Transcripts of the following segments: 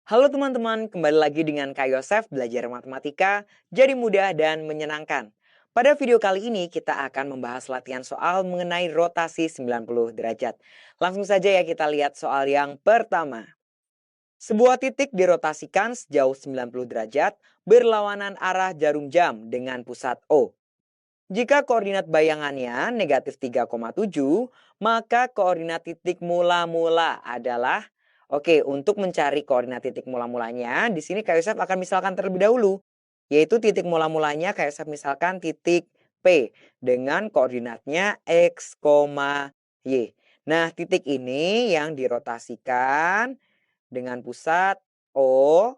Halo teman-teman, kembali lagi dengan Kak Yosef belajar matematika jadi mudah dan menyenangkan. Pada video kali ini kita akan membahas latihan soal mengenai rotasi 90 derajat. Langsung saja ya kita lihat soal yang pertama. Sebuah titik dirotasikan sejauh 90 derajat berlawanan arah jarum jam dengan pusat O. Jika koordinat bayangannya negatif 3,7, maka koordinat titik mula-mula adalah. Oke, untuk mencari koordinat titik mula-mulanya, di sini Kak Yosef akan misalkan terlebih dahulu. Yaitu titik mula-mulanya Kak Yosef misalkan titik P dengan koordinatnya X, Y. Nah, titik ini yang dirotasikan dengan pusat O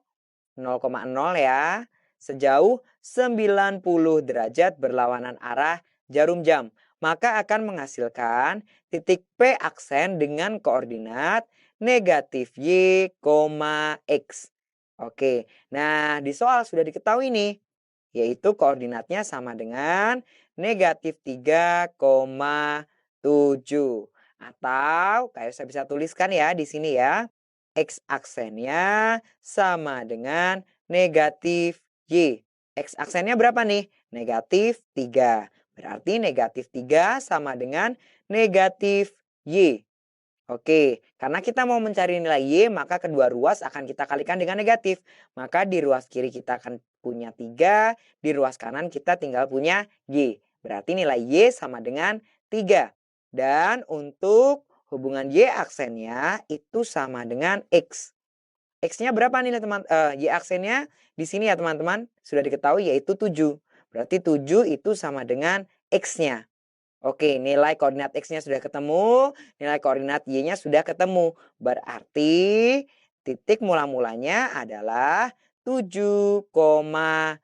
0,0 ya. Sejauh 90 derajat berlawanan arah jarum jam. Maka akan menghasilkan titik P aksen dengan koordinat negatif Y, X. Oke, nah di soal sudah diketahui nih. Yaitu koordinatnya sama dengan negatif 3,7. Atau kayak saya bisa tuliskan ya di sini ya. X aksennya sama dengan negatif Y. X aksennya berapa nih? Negatif 3. Berarti negatif 3 sama dengan negatif Y. Oke, karena kita mau mencari nilai Y, maka kedua ruas akan kita kalikan dengan negatif. Maka di ruas kiri kita akan punya 3, di ruas kanan kita tinggal punya Y. Berarti nilai Y sama dengan 3. Dan untuk hubungan Y aksennya itu sama dengan X. X-nya berapa nih teman? Y aksennya di sini ya teman-teman. Sudah diketahui yaitu 7. Berarti 7 itu sama dengan X-nya. Oke, nilai koordinat X-nya sudah ketemu, nilai koordinat Y-nya sudah ketemu. Berarti titik mula-mulanya adalah 7,3.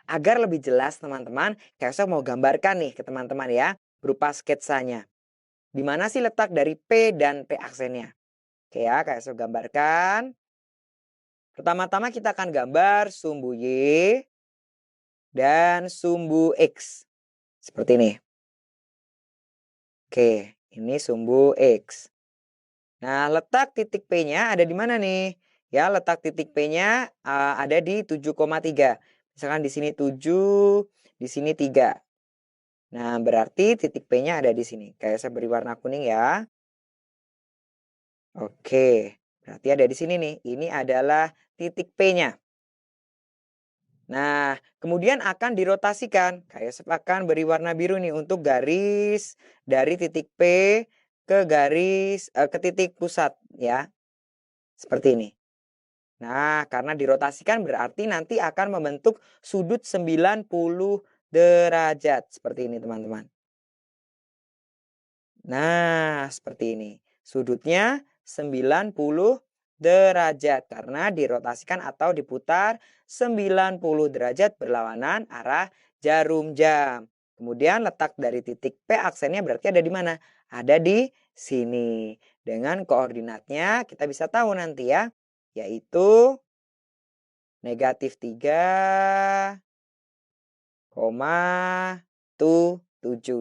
Agar lebih jelas teman-teman, saya mau gambarkan nih ke teman-teman ya, berupa sketsanya. Di mana sih letak dari P dan P aksennya? Oke ya, saya gambarkan. Pertama-tama kita akan gambar sumbu Y dan sumbu X. Seperti ini. Oke, ini sumbu X. Nah, letak titik P-nya ada di mana nih? Ya, letak titik P-nya ada di 7,3. Misalkan di sini 7, di sini 3. Nah, berarti titik P-nya ada di sini. Kayak saya beri warna kuning ya. Oke, berarti ada di sini nih. Ini adalah titik P-nya. Nah, kemudian akan dirotasikan. Kayak akan beri warna biru nih untuk garis dari titik P ke titik pusat ya. Seperti ini. Nah, karena dirotasikan berarti nanti akan membentuk sudut 90 derajat. Seperti ini teman-teman. Nah, seperti ini. Sudutnya 90 derajat karena dirotasikan atau diputar 90 derajat berlawanan arah jarum jam. Kemudian letak dari titik P aksennya berarti ada di mana? Ada di sini. Dengan koordinatnya kita bisa tahu nanti ya. Yaitu negatif 3,7.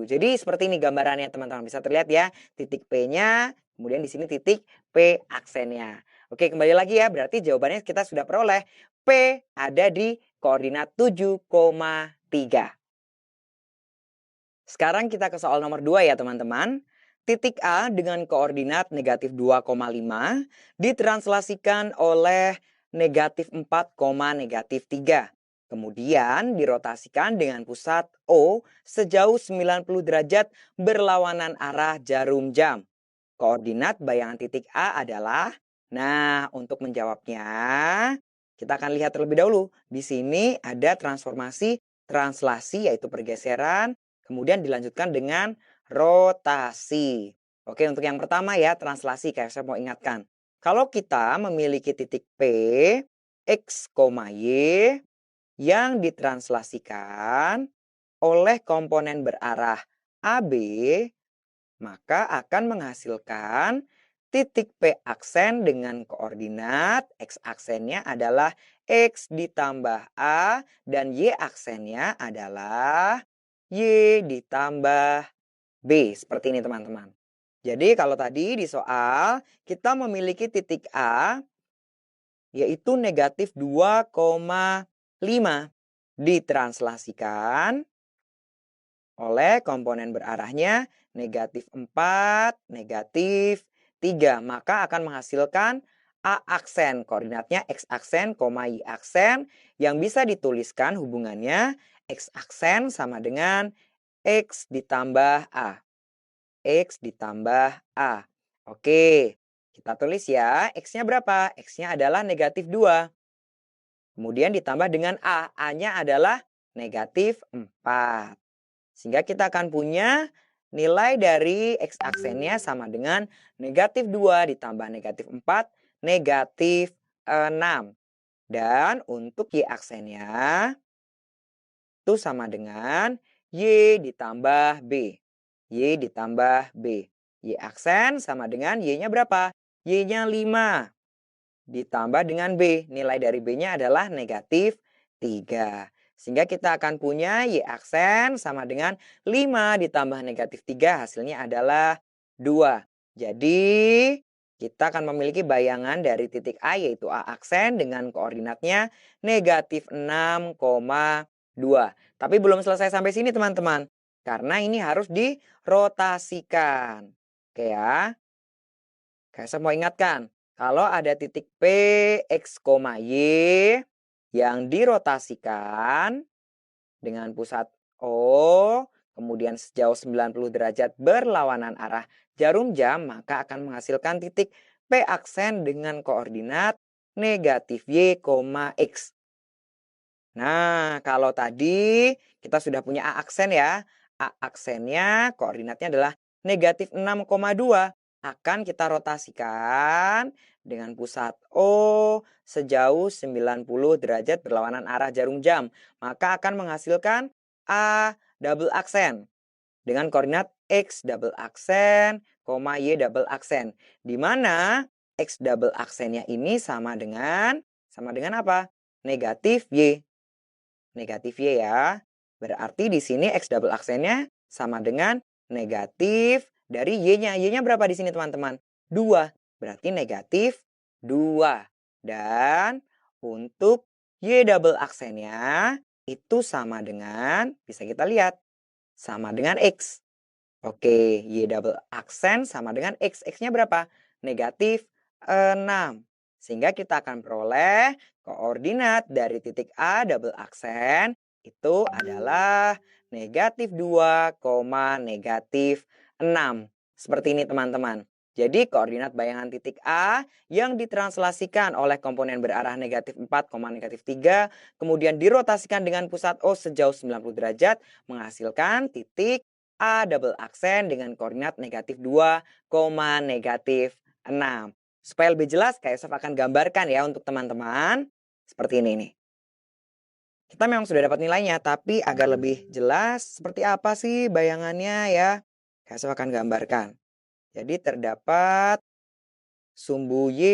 Jadi seperti ini gambarannya teman-teman. Bisa terlihat ya titik P-nya. Kemudian di sini titik P aksennya. Oke, kembali lagi ya. Berarti jawabannya kita sudah peroleh. P ada di koordinat 7,3. Sekarang kita ke soal nomor 2 ya teman-teman. Titik A dengan koordinat negatif 2,5 ditranslasikan oleh negatif 4, negatif 3. Kemudian dirotasikan dengan pusat O sejauh 90 derajat berlawanan arah jarum jam. Koordinat bayangan titik A adalah, nah untuk menjawabnya kita akan lihat terlebih dahulu. Di sini ada transformasi translasi yaitu pergeseran, kemudian dilanjutkan dengan rotasi. Oke, untuk yang pertama ya translasi kayak saya mau ingatkan. Kalau kita memiliki titik P, X, Y yang ditranslasikan oleh komponen berarah AB, maka akan menghasilkan titik P aksen dengan koordinat X aksennya adalah X ditambah A dan Y aksennya adalah Y ditambah B. Seperti ini teman-teman. Jadi kalau tadi di soal kita memiliki titik A yaitu negatif 2,5 ditranslasikan oleh komponen berarahnya negatif 4, negatif 3. Maka akan menghasilkan A aksen, koordinatnya X aksen, Y aksen, yang bisa dituliskan hubungannya X aksen sama dengan X ditambah A. X ditambah A. Oke, kita tulis ya. X-nya berapa? X-nya adalah negatif 2. Kemudian ditambah dengan A. A-nya adalah negatif 4. Sehingga kita akan punya nilai dari X aksennya sama dengan negatif 2 ditambah negatif 4, negatif 6. Dan untuk Y aksennya itu sama dengan Y ditambah B. Y ditambah B. Y aksen sama dengan Y-nya berapa? Y-nya 5. Ditambah dengan B. Nilai dari B-nya adalah negatif 3. Sehingga kita akan punya Y aksen sama dengan 5 ditambah negatif 3. Hasilnya adalah 2. Jadi kita akan memiliki bayangan dari titik A yaitu A aksen dengan koordinatnya negatif 6,2. Tapi belum selesai sampai sini teman-teman. Karena ini harus dirotasikan. Oke ya. Saya mau ingatkan. Kalau ada titik P, X, Y yang dirotasikan dengan pusat O, kemudian sejauh 90 derajat berlawanan arah jarum jam, maka akan menghasilkan titik P aksen dengan koordinat negatif Y, X. Nah, kalau tadi kita sudah punya A aksen ya. A aksennya koordinatnya adalah negatif 6,2. Akan kita rotasikan dengan pusat O sejauh 90 derajat berlawanan arah jarum jam. Maka akan menghasilkan A double aksen dengan koordinat X double aksen, Y double aksen. Di mana X double aksennya ini sama dengan apa? Negatif Y. Negatif Y ya. Berarti di sini X double aksennya sama dengan negatif dari Y-nya. Y-nya berapa di sini teman-teman? 2. Berarti negatif 2. Dan untuk Y double aksennya itu sama dengan, bisa kita lihat, sama dengan X. Oke, Y double aksen sama dengan X. X-nya berapa? Negatif 6. Sehingga kita akan peroleh koordinat dari titik A double aksen itu adalah negatif 2, negatif 6. Seperti ini teman-teman. Jadi koordinat bayangan titik A yang ditranslasikan oleh komponen berarah negatif 4, negatif 3. Kemudian dirotasikan dengan pusat O sejauh 90 derajat menghasilkan titik A double aksen dengan koordinat negatif 2, negatif 6. Supaya lebih jelas, Kak Yosef akan gambarkan ya untuk teman-teman. Seperti ini nih. Kita memang sudah dapat nilainya, tapi agar lebih jelas seperti apa sih bayangannya ya. Kak Yosef akan gambarkan. Jadi terdapat sumbu Y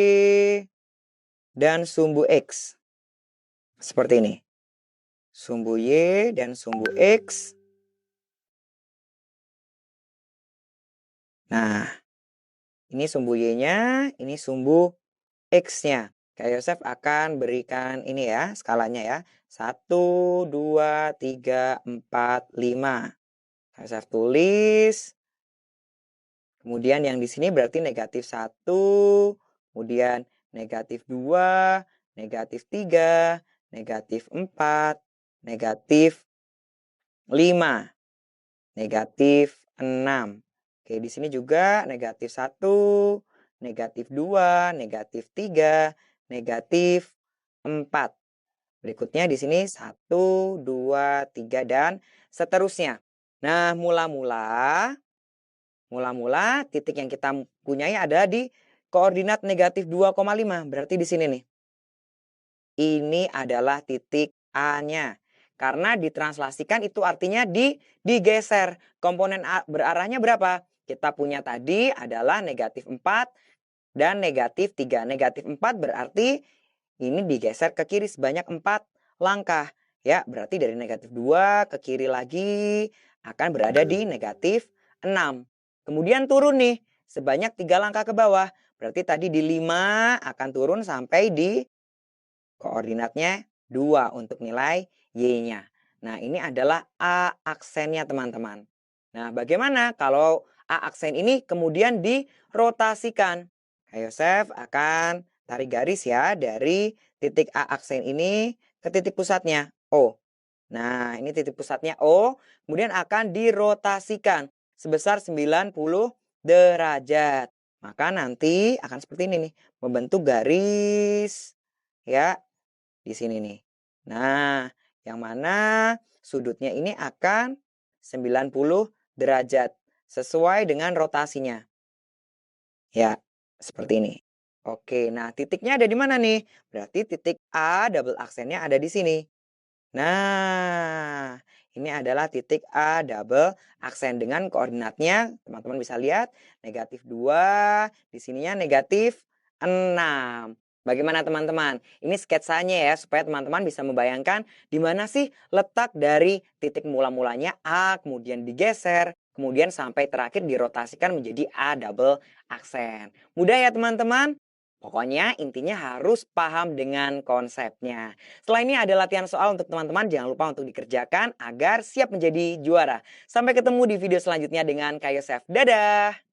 dan sumbu X. Seperti ini. Sumbu Y dan sumbu X. Nah, ini sumbu Y-nya, ini sumbu X-nya. Kak Yosef akan berikan ini ya, skalanya ya. 1, 2, 3, 4, 5. Kak Yosef tulis. Kemudian yang di sini berarti negatif 1, kemudian negatif 2, negatif 3, negatif 4, negatif 5, negatif 6. Oke, di sini juga negatif 1, negatif 2, negatif 3, negatif 4. Berikutnya di sini 1, 2, 3, dan seterusnya. Nah, mula-mula titik yang kita punyai ada di koordinat negatif 2,5. Berarti di sini nih. Ini adalah titik A-nya. Karena ditranslasikan itu artinya digeser. Komponen A berarahnya berapa? Kita punya tadi adalah negatif 4 dan negatif 3. Negatif 4 berarti ini digeser ke kiri sebanyak 4 langkah. Ya, berarti dari negatif 2 ke kiri lagi akan berada di negatif 6. Kemudian turun nih sebanyak 3 langkah ke bawah. Berarti tadi di 5 akan turun sampai di Koordinatnya 2 untuk nilai Y-nya. Nah, ini adalah A aksennya teman-teman. Nah, bagaimana kalau A aksen ini kemudian dirotasikan? Kak Yosef akan tarik garis ya dari titik A aksen ini ke titik pusatnya O. Nah, ini titik pusatnya O, kemudian akan dirotasikan sebesar 90 derajat. Maka nanti akan seperti ini nih, membentuk garis ya di sini nih. Nah, yang mana sudutnya ini akan 90 derajat sesuai dengan rotasinya. Ya, seperti ini. Oke, nah titiknya ada di mana nih? Berarti titik A double aksennya ada di sini. Nah, ini adalah titik A double aksen dengan koordinatnya, teman-teman bisa lihat, -2, di sininya -6. Bagaimana teman-teman? Ini sketsanya ya, supaya teman-teman bisa membayangkan di mana sih letak dari titik mula-mulanya A, kemudian digeser, kemudian sampai terakhir dirotasikan menjadi A double aksen. Mudah ya teman-teman? Pokoknya intinya harus paham dengan konsepnya. Setelah ini ada latihan soal untuk teman-teman, jangan lupa untuk dikerjakan agar siap menjadi juara. Sampai ketemu di video selanjutnya dengan Kak Yosef. Dadah!